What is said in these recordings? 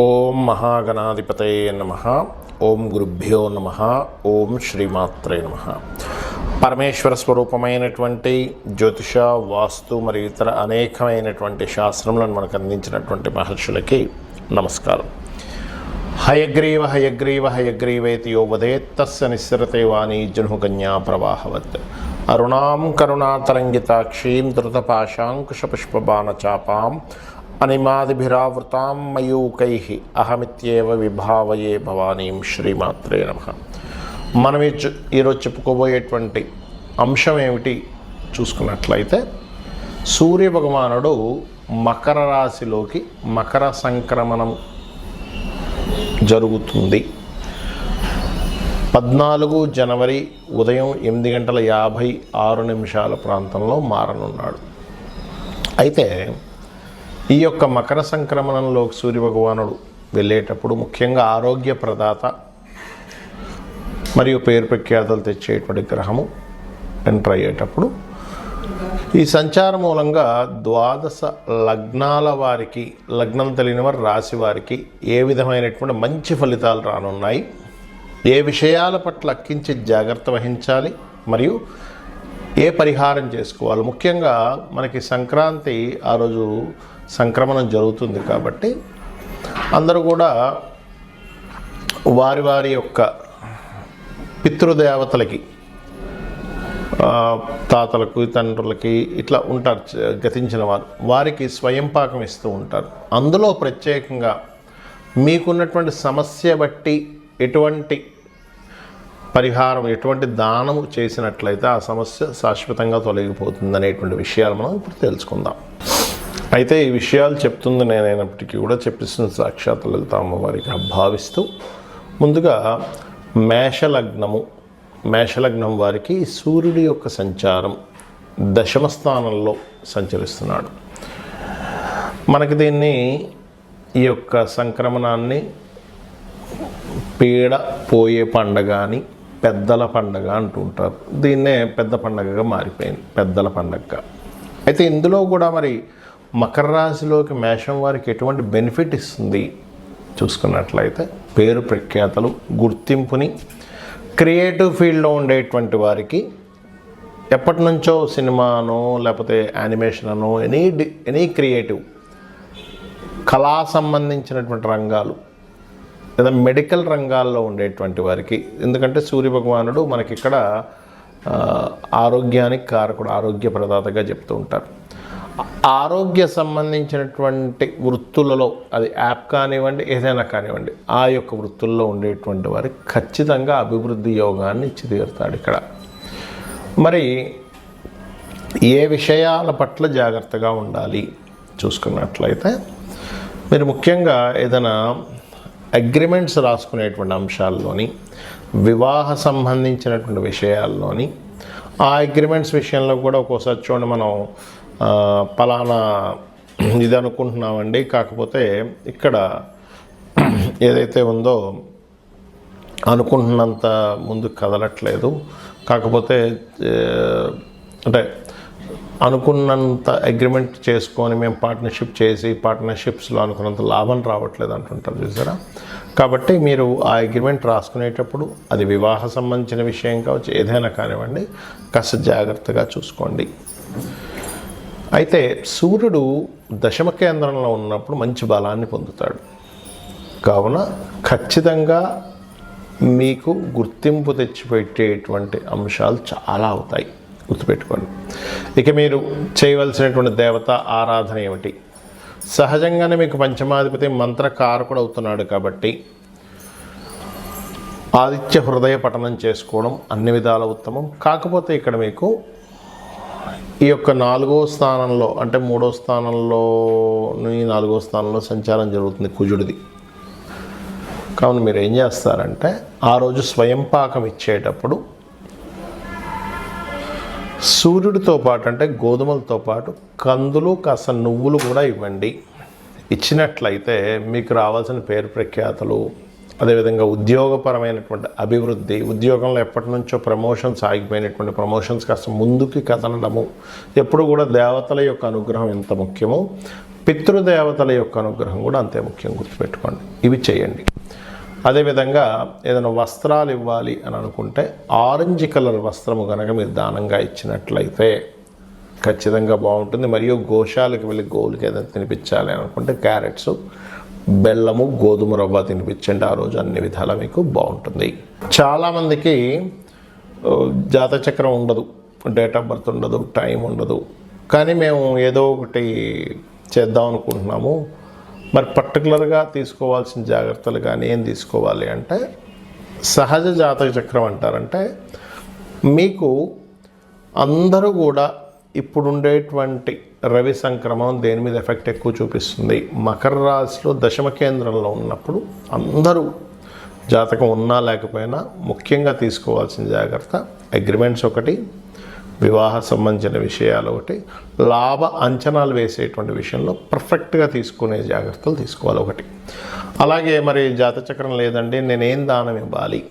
ఓం మహాగణాధిపతయే నమః. ఓం గురుభ్యో నమః. ఓం శ్రీమాత్రే నమః. పరమేశ్వర స్వరూపమైనటువంటి జ్యోతిష, వాస్తు మరియు ఇతర అనేకమైనటువంటి శాస్త్రములను మనకు అందించినటువంటి మహర్షులకి నమస్కారం. హయగ్రీవ హయగ్రీవ హయగ్రీవేతి యో వదేత్ తస్య నిస్సరతే వాణీ జనుకన్యా ప్రవాహవత్. అరుణాం కరుణాతరంగితాక్షీం ధృతపాశాంకుశపుష్పబాణచాపాం అనిమాదిభిరావృతాం మయూకైః అహమిత్యేవ విభావయే భవానీం. శ్రీమాత్రే నమః. మనం ఈరోజు చెప్పుకోబోయేటువంటి అంశం ఏమిటి చూసుకున్నట్లయితే, సూర్య భగవానుడు మకర రాశిలోకి మకర సంక్రమణం జరుగుతుంది. 14 జనవరి ఉదయం 8:56 ప్రాంతంలో మారనున్నాడు. అయితే ఈ యొక్క మకర సంక్రమణంలో సూర్యభగవానుడు వెళ్ళేటప్పుడు ముఖ్యంగా ఆరోగ్య ప్రదాత మరియు పేరు ప్రఖ్యాతలు తెచ్చేటువంటి గ్రహము ఎంటర్ అయ్యేటప్పుడు ఈ సంచారం మూలంగా 12 లగ్నాల వారికి, లగ్నం తెలియని వారి రాశి వారికి ఏ విధమైనటువంటి మంచి ఫలితాలు రానున్నాయి, ఏ విషయాల పట్ల కించిత్ జాగ్రత్త వహించాలి, మరియు ఏ పరిహారం చేసుకోవాలి. ముఖ్యంగా మనకి సంక్రాంతి ఆ రోజు సంక్రమణం జరుగుతుంది కాబట్టి అందరూ కూడా వారి వారి యొక్క పితృదేవతలకి, తాతలకు, తండ్రులకి ఇట్లా ఉంటారు గతించిన వారు, వారికి స్వయం పాకం ఇస్తూ ఉంటారు. అందులో ప్రత్యేకంగా మీకున్నటువంటి సమస్య బట్టి ఎటువంటి పరిహారం, ఎటువంటి దానము చేసినట్లయితే ఆ సమస్య శాశ్వతంగా తొలగిపోతుంది అనేటువంటి విషయాలు మనం ఇప్పుడు తెలుసుకుందాం. అయితే ఈ విషయాలు చెప్తుంది నేనైనప్పటికీ కూడా చెప్పిస్తున్న సాక్షాత్ లలిత అమ్మవారికి భావిస్తూ, ముందుగా మేషలగ్నం వారికి సూర్యుడి యొక్క సంచారం దశమ స్థానంలో సంచరిస్తున్నాడు. మనకి దీన్ని, ఈ యొక్క సంక్రమణాన్ని పీడ పోయే పండగ అని, పెద్దల పండగ అంటూ ఉంటారు. దీన్నే పెద్ద పండగగా మారిపోయింది, పెద్దల పండగగా. అయితే ఇందులో కూడా మరి మకర రాశిలోకి మేషం వారికి ఎటువంటి బెనిఫిట్ ఇస్తుంది చూసుకున్నట్లయితే, పేరు ప్రఖ్యాతలు, గుర్తింపుని, క్రియేటివ్ ఫీల్డ్లో ఉండేటువంటి వారికి ఎప్పటి నుంచో సినిమానో లేకపోతే యానిమేషన్ అనో ఎనీ క్రియేటివ్ కళా సంబంధించినటువంటి రంగాలు లేదా మెడికల్ రంగాల్లో ఉండేటువంటి వారికి, ఎందుకంటే సూర్యభగవానుడు మనకి ఇక్కడ ఆరోగ్యానికి కారకుడు, ఆరోగ్య ప్రదాతగా చెప్తూ ఉంటారు. ఆరోగ్య సంబంధించినటువంటి వృత్తులలో, అది యాప్ కానివ్వండి, ఏదైనా కానివ్వండి, ఆ యొక్క వృత్తుల్లో ఉండేటువంటి వారికి ఖచ్చితంగా అభివృద్ధి యోగాన్ని ఇచ్చి తీరుతాడు. ఇక్కడ మరి ఏ విషయాల పట్ల జాగ్రత్తగా ఉండాలి చూసుకున్నట్లయితే, మీరు ముఖ్యంగా ఏదైనా అగ్రిమెంట్స్ రాసుకునేటువంటి అంశాల్లోని, వివాహ సంబంధించినటువంటి విషయాల్లోని, ఆ అగ్రిమెంట్స్ విషయంలో కూడా ఒక్కోసారి చూడండి, మనం పలానా ఇది అనుకుంటున్నామండి, కాకపోతే ఇక్కడ ఏదైతే ఉందో అనుకుంటున్నంత ముందుకు కదలట్లేదు, కాకపోతే అంటే అనుకున్నంత అగ్రిమెంట్ చేసుకొని మేము పార్ట్నర్షిప్ చేసి పార్ట్నర్షిప్స్లో అనుకున్నంత లాభం రావట్లేదు అంటుంటారు చూసారా. కాబట్టి మీరు ఆ అగ్రిమెంట్ రాసుకునేటప్పుడు, అది వివాహ సంబంధించిన విషయం కావచ్చు, ఏదైనా కానివ్వండి, కాస్త జాగ్రత్తగా చూసుకోండి. అయితే సూర్యుడు దశమ కేంద్రంలో ఉన్నప్పుడు మంచి బలాన్ని పొందుతాడు. కావున ఖచ్చితంగా మీకు గుర్తింపు తెచ్చిపెట్టేటువంటి అంశాలు చాలా అవుతాయి, గుర్తుపెట్టుకోండి. ఇక మీరు చేయవలసినటువంటి దేవత ఆరాధన ఏమిటి? సహజంగానే మీకు పంచమాధిపతి మంత్రకారకుడు అవుతున్నాడు కాబట్టి ఆదిత్య హృదయ పఠనం చేసుకోవడం అన్ని విధాల ఉత్తమం. కాకపోతే ఇక్కడ మీకు ఈ యొక్క 4వ స్థానంలో, అంటే 3వ స్థానంలో, 4వ స్థానంలో సంచారం జరుగుతుంది కుజుడిది. కావున మీరు ఏం చేస్తారంటే, ఆ రోజు స్వయం పాకం ఇచ్చేటప్పుడు సూర్యుడితో పాటు, అంటే గోధుమలతో పాటు కందులు, కాస్త నువ్వులు కూడా ఇవ్వండి. ఇచ్చినట్లయితే మీకు రావాల్సిన పేరు ప్రఖ్యాతలు, అదేవిధంగా ఉద్యోగపరమైనటువంటి అభివృద్ధి, ఉద్యోగంలో ఎప్పటి నుంచో ప్రమోషన్స్ ఆగిపోయినటువంటి ప్రమోషన్స్ కాస్త ముందుకి కదలడము, ఎప్పుడు కూడా దేవతల యొక్క అనుగ్రహం ఎంత ముఖ్యమో పితృదేవతల యొక్క అనుగ్రహం కూడా అంతే ముఖ్యం, గుర్తుపెట్టుకోండి. ఇవి చేయండి. అదేవిధంగా ఏదైనా వస్త్రాలు ఇవ్వాలి అని అనుకుంటే ఆరెంజ్ కలర్ వస్త్రము కనుక మీరు దానంగా ఇచ్చినట్లయితే ఖచ్చితంగా బాగుంటుంది. మరియు గోశాలకు వెళ్ళి గోవులకి ఏదైనా తినిపించాలి అని అనుకుంటే క్యారెట్స్, బెల్లము, గోధుమ రవ్వ తినిపించండి. ఆ రోజు అన్ని విధాలా మీకు బాగుంటుంది. చాలామందికి జాతచక్రం ఉండదు, డేట్ ఆఫ్ బర్త్ ఉండదు, టైం ఉండదు, కానీ మేము ఏదో ఒకటి చేద్దాం అనుకుంటున్నాము. మరి పర్టికులర్గా తీసుకోవాల్సిన జాగ్రత్తలు కానీ ఏం తీసుకోవాలి అంటే, సహజ జాతక చక్రం అంటారంటే మీకు అందరూ కూడా ఇప్పుడు ఉండేటువంటి రవి సంక్రమణం దేని మీద ఎఫెక్ట్ ఎక్కువ చూపిస్తుంది. మకర రాశిలో దశమ కేంద్రంలో ఉన్నప్పుడు అందరూ జాతకం ఉన్నా లేకపోయినా ముఖ్యంగా తీసుకోవాల్సిన జాగ్రత్త అగ్రిమెంట్స్ ఒకటి, వివాహ సంబంధించిన విషయాలు ఒకటి, లాభ అంచనాలు వేసేటువంటి విషయంలో పర్ఫెక్ట్గా తీసుకునే జాగ్రత్తలు తీసుకోవాలి ఒకటి. అలాగే మరి జాతచక్రం లేదండి, నేనేం దానం ఇవ్వాలి,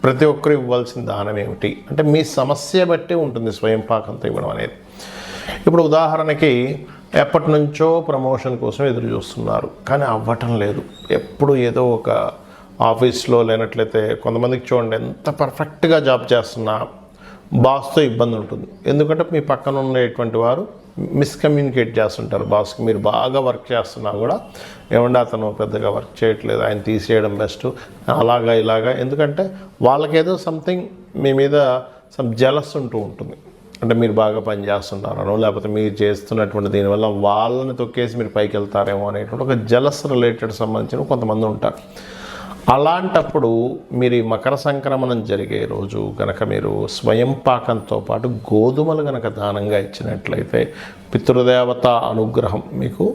ప్రతి ఒక్కరు ఇవ్వాల్సిన దానం ఏమిటి అంటే మీ సమస్య బట్టి ఉంటుంది స్వయం పాకంతో ఇవ్వడం అనేది. ఇప్పుడు ఉదాహరణకి ఎప్పటి నుంచో ప్రమోషన్ కోసం ఎదురు చూస్తున్నారు కానీ అవ్వటం లేదు. ఎప్పుడు ఏదో ఒక ఆఫీస్లో లేనట్లయితే కొంతమందికి చూడండి ఎంత పర్ఫెక్ట్గా జాబ్ చేస్తున్నా బాస్తో ఇబ్బంది ఉంటుంది. ఎందుకంటే మీ పక్కన ఉండేటువంటి వారు మిస్కమ్యూనికేట్ చేస్తుంటారు బాస్కి. మీరు బాగా వర్క్ చేస్తున్నా కూడా ఏమంటే అతను పెద్దగా వర్క్ చేయట్లేదు, ఆయన తీసేయడం బెస్ట్, అలాగా ఇలాగా. ఎందుకంటే వాళ్ళకేదో సంథింగ్ మీ మీద సమ్ జెలస్ ఉంటూ ఉంటుంది. అంటే మీరు బాగా పని చేస్తున్నారనో లేకపోతే మీరు చేస్తున్నటువంటి దీనివల్ల వాళ్ళని తొక్కేసి మీరు పైకి వెళ్తారేమో అనేటువంటి ఒక జెలస్ రిలేటెడ్ సంబంధించిన కొంతమంది ఉంటారు. అలాంటప్పుడు మీరు ఈ మకర సంక్రమణం జరిగే రోజు కనుక మీరు స్వయం పాకంతో పాటు గోధుమలు కనుక దానంగా ఇచ్చినట్లయితే పితృదేవత అనుగ్రహం మీకు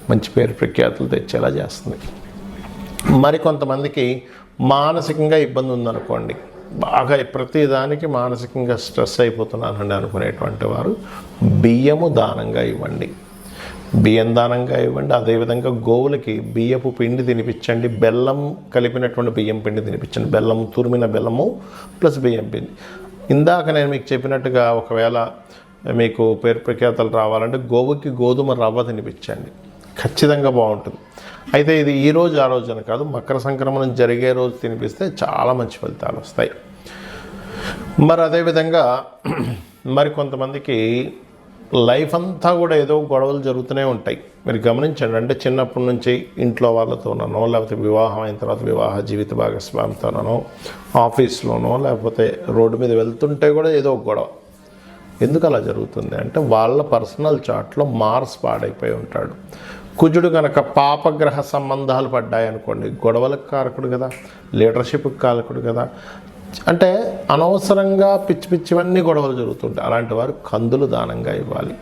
మంచి పేరు ప్రఖ్యాతులు తెచ్చేలా చేస్తుంది. మరికొంతమందికి మానసికంగా ఇబ్బంది ఉందనుకోండి, బాగా ప్రతిదానికి మానసికంగా స్ట్రెస్ అయిపోతున్నానండి అనుకునేటువంటి వారు బియ్యము దానంగా ఇవ్వండి, బియ్యం దానంగా ఇవ్వండి. అదేవిధంగా గోవులకి బియ్యపు పిండి తినిపించండి, బెల్లం కలిపినటువంటి బియ్యం పిండి తినిపించండి. బెల్లం, తురిమిన బెల్లము ప్లస్ బియ్యం పిండి. ఇందాక నేను మీకు చెప్పినట్టుగా ఒకవేళ మీకు పేరు ప్రఖ్యాతలు రావాలంటే గోవుకి గోధుమ రవ్వ తినిపించండి, ఖచ్చితంగా బాగుంటుంది. అయితే ఇది ఈ రోజు ఆ రోజు అని కాదు, మకర సంక్రమణం జరిగే రోజు తినిపిస్తే చాలా మంచి ఫలితాలు వస్తాయి. మరి అదేవిధంగా మరి కొంతమందికి లైఫ్ అంతా కూడా ఏదో గొడవలు జరుగుతూనే ఉంటాయి. మీరు గమనించండి, అంటే చిన్నప్పటి నుంచి ఇంట్లో వాళ్ళతోనో లేకపోతే వివాహం అయిన తర్వాత వివాహ జీవిత భాగస్వామితోనో ఆఫీస్లోనో లేకపోతే రోడ్డు మీద వెళ్తుంటే కూడా ఏదో ఒక గొడవ. ఎందుకు అలా జరుగుతుంది అంటే వాళ్ళ పర్సనల్ చార్ట్లో మార్స్ పాడైపోయి ఉంటాడు. కుజుడు కనుక పాపగ్రహ సంబంధాలు పడ్డాయనుకోండి, గొడవలకు కారకుడు కదా, లీడర్షిప్కి కారకుడు కదా. అంటే అనవసరంగా పిచ్చి పిచ్చివన్నీ గొడవలు జరుగుతుంటాయి. అలాంటి వారు కందులు దానంగా ఇవ్వాలి.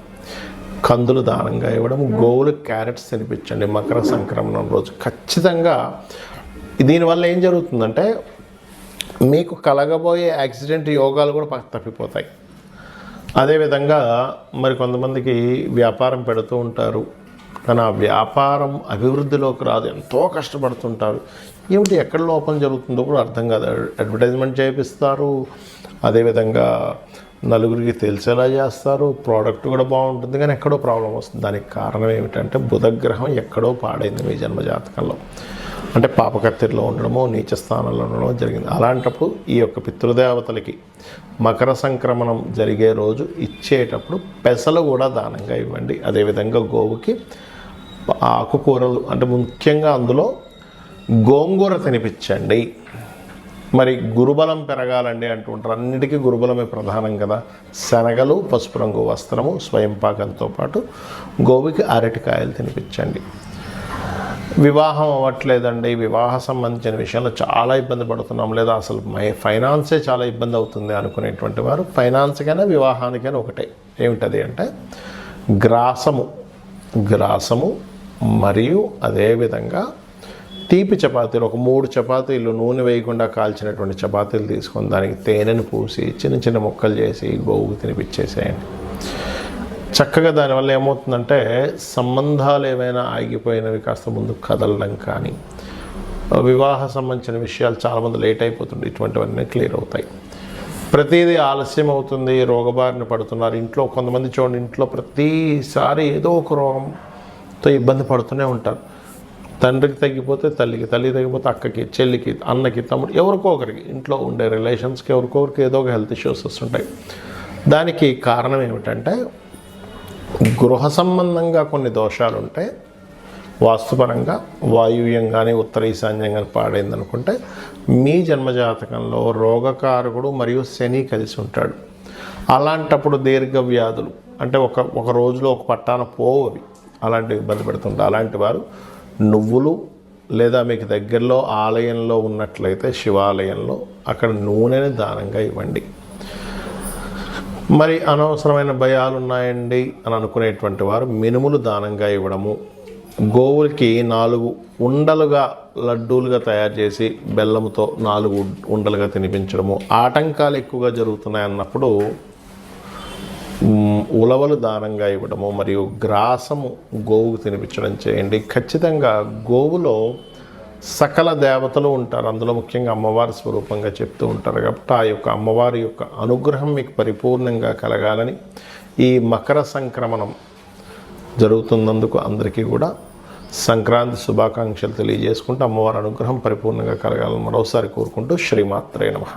కందులు దానంగా ఇవ్వడం, గోవులకు క్యారెట్స్ తినిపించండి మకర సంక్రమణం రోజు ఖచ్చితంగా. దీనివల్ల ఏం జరుగుతుందంటే మీకు కలగబోయే యాక్సిడెంట్ యోగాలు కూడా తప్పిపోతాయి. అదేవిధంగా మరి కొంతమందికి వ్యాపారం పెడుతూ ఉంటారు కానీ ఆ వ్యాపారం అభివృద్ధిలోకి రాదు, ఎంతో కష్టపడుతుంటారు. ఏమిటి ఎక్కడ లోపం జరుగుతుందో కూడా అర్థం కాదు. అడ్వర్టైజ్మెంట్ చేపిస్తారు, అదేవిధంగా నలుగురికి తెలిసేలా చేస్తారు, ప్రోడక్ట్ కూడా బాగుంటుంది కానీ ఎక్కడో ప్రాబ్లం వస్తుంది. దానికి కారణం ఏమిటంటే బుధగ్రహం ఎక్కడో పాడైంది మీ జన్మజాతకంలో, అంటే పాపకత్తిరిలో ఉండడమో నీచ స్థానంలో ఉండడమో జరిగింది. అలాంటప్పుడు ఈ యొక్క పితృదేవతలకి మకర సంక్రమణం జరిగే రోజు ఇచ్చేటప్పుడు పెసలు కూడా దానంగా ఇవ్వండి. అదేవిధంగా గోవుకి ఆకుకూరలు, అంటే ముఖ్యంగా అందులో గోంగూర తినిపించండి. మరి గురుబలం పెరగాలండి అంటుంటారు, అన్నిటికీ గురుబలమే ప్రధానం కదా. శనగలు, పసుపు రంగు వస్త్రము, స్వయం పాకంతో పాటు గోవుకి అరటికాయలు తినిపించండి. వివాహం అవ్వట్లేదండి, వివాహ సంబంధించిన విషయంలో చాలా ఇబ్బంది పడుతున్నాం, లేదా అసలు ఫైనాన్సే చాలా ఇబ్బంది అవుతుంది అనుకునేటువంటి వారు ఫైనాన్స్కైనా వివాహానికైనా ఒకటే. ఏమిటది అంటే గ్రాసము మరియు అదేవిధంగా తీపి చపాతీలు, ఒక 3 చపాతీలు నూనె వేయకుండా కాల్చినటువంటి చపాతీలు తీసుకొని దానికి తేనెను పూసి చిన్న చిన్న ముక్కలు చేసి గోవుకు తినిపించేసేయండి. చక్కగా దానివల్ల ఏమవుతుందంటే సంబంధాలు ఏమైనా ఆగిపోయినవి కాస్త ముందు కదలడం కానీ, వివాహ సంబంధించిన విషయాలు చాలామంది లేట్ అయిపోతుంది, ఇటువంటివన్నీ క్లియర్ అవుతాయి. ప్రతిదీ ఆలస్యం అవుతుంది, రోగబారిన పడుతున్నారు. ఇంట్లో కొంతమంది చూడండి, ఇంట్లో ప్రతిసారి ఏదో ఒక రోగం ఇబ్బంది పడుతూనే ఉంటారు. తండ్రికి తగ్గిపోతే తల్లికి, తల్లికి తగ్గిపోతే అక్కకి, చెల్లికి, అన్నకి, తమ్ముడు, ఎవరికో ఒకరికి, ఇంట్లో ఉండే రిలేషన్స్కి ఎవరికో ఒకరికి ఏదో ఒక హెల్త్ ఇష్యూస్ వస్తుంటాయి. దానికి కారణం ఏమిటంటే గృహ సంబంధంగా కొన్ని దోషాలు ఉంటాయి. వాస్తుపరంగా వాయువ్యం కానీ ఉత్తర ఈశాన్యం కానీ పాడైంది అనుకుంటే మీ జన్మజాతకంలో రోగకారకుడు మరియు శని కలిసి ఉంటాడు. అలాంటప్పుడు దీర్ఘ వ్యాధులు అంటే ఒక రోజులో ఒక పట్టాన పోవు అవి, అలాంటివి ఇబ్బంది పెడుతుంటారు. అలాంటి వారు నువ్వులు లేదా మీకు దగ్గరలో ఆలయంలో ఉన్నట్లయితే శివాలయంలో అక్కడ నూనెని దానంగా ఇవ్వండి. మరి అనవసరమైన భయాలు ఉన్నాయండి అని అనుకునేటువంటి వారు మినుములు దానంగా ఇవ్వడము, గోవులకి 4 ఉండలుగా లడ్డూలుగా తయారు చేసి బెల్లంతో 4 ఉండలుగా తినిపించడము, ఆటంకాలు ఎక్కువగా జరుగుతున్నాయి అన్నప్పుడు ఉలవలు దానంగా ఇవ్వడము మరియు గ్రాసము గోవుకు తినిపించడం చేయండి. ఖచ్చితంగా గోవులో సకల దేవతలు ఉంటారు, అందులో ముఖ్యంగా అమ్మవారి స్వరూపంగా చెప్తూ ఉంటారు. కాబట్టి ఆ యొక్క అమ్మవారి యొక్క అనుగ్రహం మీకు పరిపూర్ణంగా కలగాలని ఈ మకర సంక్రమణం జరుగుతున్నందుకు అందరికీ కూడా సంక్రాంతి శుభాకాంక్షలు తెలియజేసుకుంటూ అమ్మవారి అనుగ్రహం పరిపూర్ణంగా కలగాలని మరోసారి కోరుకుంటూ శ్రీమాత్రే నమః.